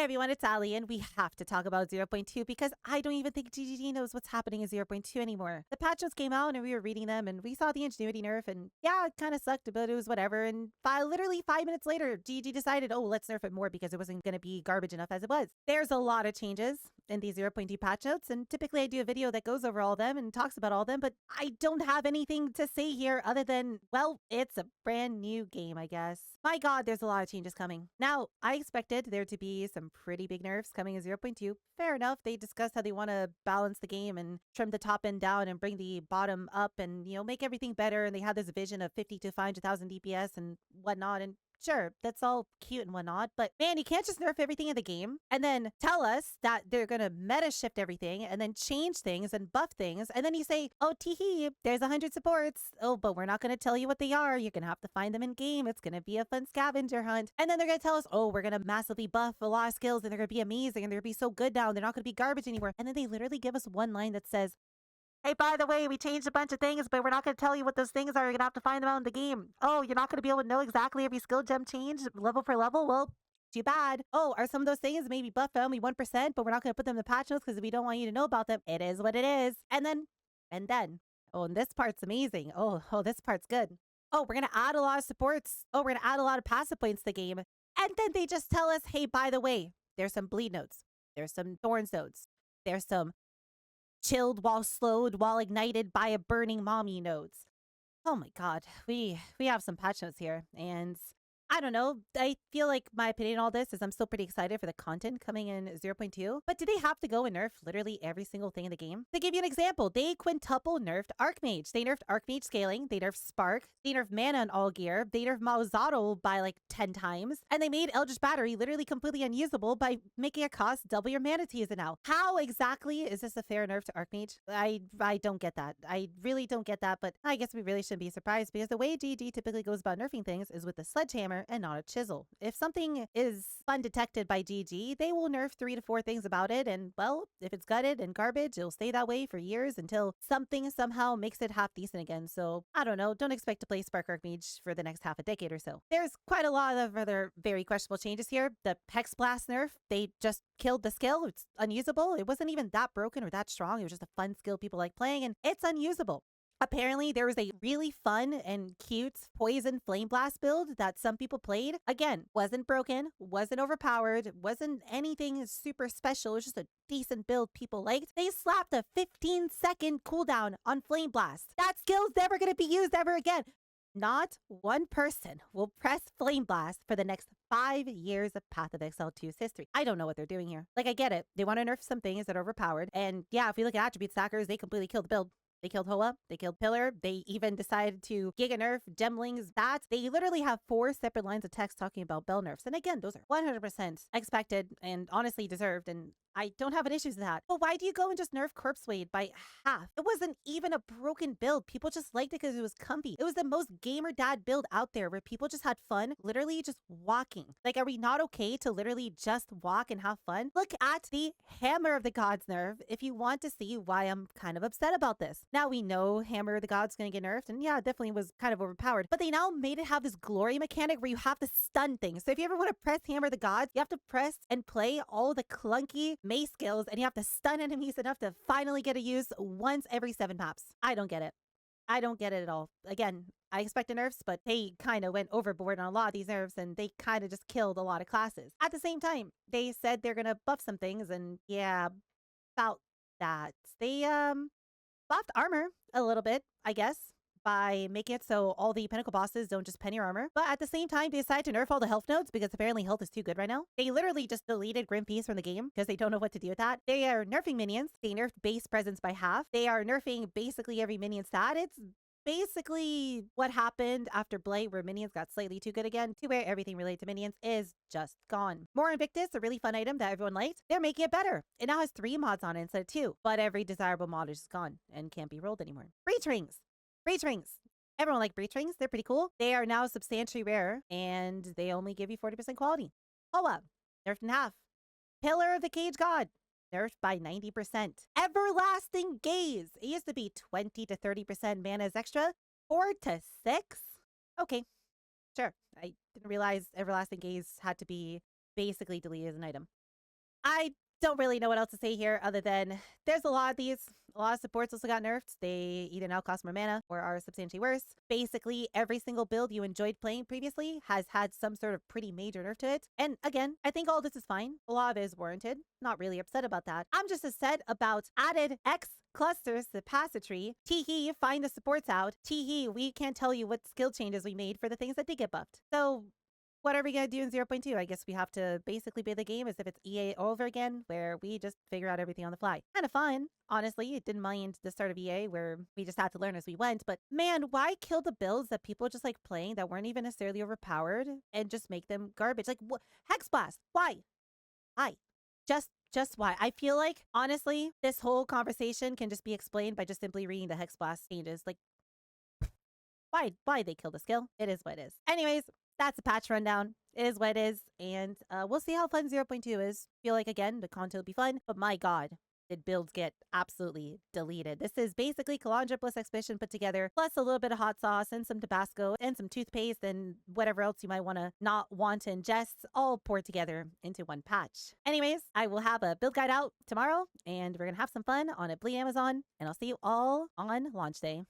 everyone, it's Allie, and we have to talk about 0.2 because I don't even think GGG knows what's happening in 0.2 anymore. The patch notes came out and we were reading them and we saw the ingenuity nerf and yeah, it kind of sucked, but it was whatever. And literally 5 minutes later, GGG decided, oh, let's nerf it more because it wasn't going to be garbage enough as it was. There's a lot of changes in these 0.2 patch notes, and typically I do a video that goes over all of them and talks about all of them, but I don't have anything to say here other than, well, it's a brand new game, I guess. My God, there's a lot of changes coming. Now, I expected there to be some pretty big nerfs coming in 0.2. Fair enough. They discussed how they want to balance the game and trim the top end down and bring the bottom up and, make everything better. And they had this vision of 50 to 500,000 DPS and whatnot. And sure, that's all cute and whatnot, but man, you can't just nerf everything in the game and then tell us that they're going to meta shift everything and then change things and buff things. And then you say, oh, teehee, there's 100 supports. Oh, but we're not going to tell you what they are. You're going to have to find them in game. It's going to be a fun scavenger hunt. And then they're going to tell us, oh, we're going to massively buff a lot of skills and they're going to be amazing and they're going to be so good now. And they're not going to be garbage anymore. And then they literally give us one line that says, hey, by the way, we changed a bunch of things, but we're not going to tell you what those things are. You're going to have to find them out in the game. Oh, you're not going to be able to know exactly every skill gem change level for level? Well, too bad. Oh, are some of those things maybe buff only 1%, but we're not going to put them in the patch notes because we don't want you to know about them. It is what it is. And then, oh, and this part's amazing. Oh, this part's good. Oh, we're going to add a lot of supports. Oh, we're going to add a lot of passive points to the game. And then they just tell us, hey, by the way, there's some bleed notes. There's some thorns notes. There's some chilled while slowed while ignited by a burning mommy notes. Oh my God, we have some patch notes here, and I don't know. I feel like my opinion on all this is I'm still pretty excited for the content coming in 0.2. But do they have to go and nerf literally every single thing in the game? To give you an example, they quintuple nerfed archmage. They nerfed archmage scaling. They nerfed spark. They nerfed mana on all gear. They nerfed Mauzato by like 10 times. And they made Eldritch Battery literally completely unusable by making it cost double your mana to use it now. How exactly is this a fair nerf to archmage? I don't get that. I really don't get that, but I guess we really shouldn't be surprised because the way GG typically goes about nerfing things is with the sledgehammer and not a chisel. If something is undetected by GG, they will nerf 3 to 4 things about it, and well, if it's gutted and garbage, it'll stay that way for years until something somehow makes it half decent again. So I don't know, don't expect to play Spark Archmage for the next half a decade or so. There's quite a lot of other very questionable changes here. The Hexblast nerf, they just killed the skill. It's unusable. It wasn't even that broken or that strong. It was just a fun skill people like playing, and it's unusable. Apparently, there was a really fun and cute Poison Flame Blast build that some people played. Again, wasn't broken, wasn't overpowered, wasn't anything super special. It was just a decent build people liked. They slapped a 15-second cooldown on Flame Blast. That skill's never going to be used ever again. Not one person will press Flame Blast for the next 5 years of Path of Exile 2's history. I don't know what they're doing here. Like, I get it. They want to nerf some things that are overpowered. And yeah, if we look at attribute stackers, they completely killed the build. They killed Hoa, they killed Pillar, they even decided to Giga Nerf, Gemlings, that. They literally have 4 separate lines of text talking about Bell Nerfs. And again, those are 100% expected and honestly deserved, and I don't have an issue with that. But why do you go and just nerf Corpse Wade by half? It wasn't even a broken build. People just liked it because it was comfy. It was the most gamer dad build out there where people just had fun, literally just walking. Like, are we not okay to literally just walk and have fun? Look at the Hammer of the Gods nerf if you want to see why I'm kind of upset about this. Now we know Hammer of the Gods is going to get nerfed, and yeah, it definitely was kind of overpowered, but they now made it have this glory mechanic where you have to stun things. So if you ever want to press Hammer of the Gods, you have to press and play all the clunky mace skills, and you have to stun enemies enough to finally get a use once every 7 maps. I don't get it. I don't get it at all. Again, I expected nerfs, but they kind of went overboard on a lot of these nerfs, and they kind of just killed a lot of classes. At the same time, they said they're going to buff some things, and yeah, about that. They, buffed armor a little bit, I guess, by making it so all the pinnacle bosses don't just pen your armor. But at the same time, they decided to nerf all the health nodes because apparently health is too good right now. They literally just deleted Grim Peace from the game because they don't know what to do with that. They are nerfing minions. They nerfed base presence by half. They are nerfing basically every minion stat. It's basically what happened after Blight, where minions got slightly too good again, to where everything related to minions is just gone. More Invictus, a really fun item that everyone liked. They're making it better. It now has 3 mods on it instead of 2, but every desirable mod is gone and can't be rolled anymore. Breach rings. Breach rings. Everyone liked breach rings. They're pretty cool. They are now substantially rare, and they only give you 40% quality. Hoa, nerfed in half. Pillar of the Cage God, nerfed by 90%. Everlasting Gaze. It used to be 20 to 30% mana is extra. 4 to 6? Okay, sure. I didn't realize Everlasting Gaze had to be basically deleted as an item. I don't really know what else to say here other than there's a lot of these. A lot of supports also got nerfed. They either now cost more mana or are substantially worse. Basically, every single build you enjoyed playing previously has had some sort of pretty major nerf to it. And again, I think all this is fine. A lot of it is warranted. Not really upset about that. I'm just upset about added X clusters to the passage tree. Teehee, find the supports out. Teehee, we can't tell you what skill changes we made for the things that did get buffed. So what are we going to do in 0.2? I guess we have to basically play the game as if it's EA all over again, where we just figure out everything on the fly. Kind of fun, honestly. I didn't mind the start of EA where we just had to learn as we went. But man, why kill the builds that people just like playing that weren't even necessarily overpowered and just make them garbage? Like, what? Hexblast, why? Why? Just why? I feel like, honestly, this whole conversation can just be explained by just simply reading the Hexblast changes. Like, why they killed the skill? It is what it is. Anyways, that's a patch rundown. It is what it is. And we'll see how fun 0.2 is. Feel like, again, the content will be fun. But my God, did builds get absolutely deleted. This is basically Calandra plus Expedition put together, plus a little bit of hot sauce and some Tabasco and some toothpaste and whatever else you might not want to ingest, all poured together into one patch. Anyways, I will have a build guide out tomorrow, and we're going to have some fun on a Bleed Amazon, and I'll see you all on launch day.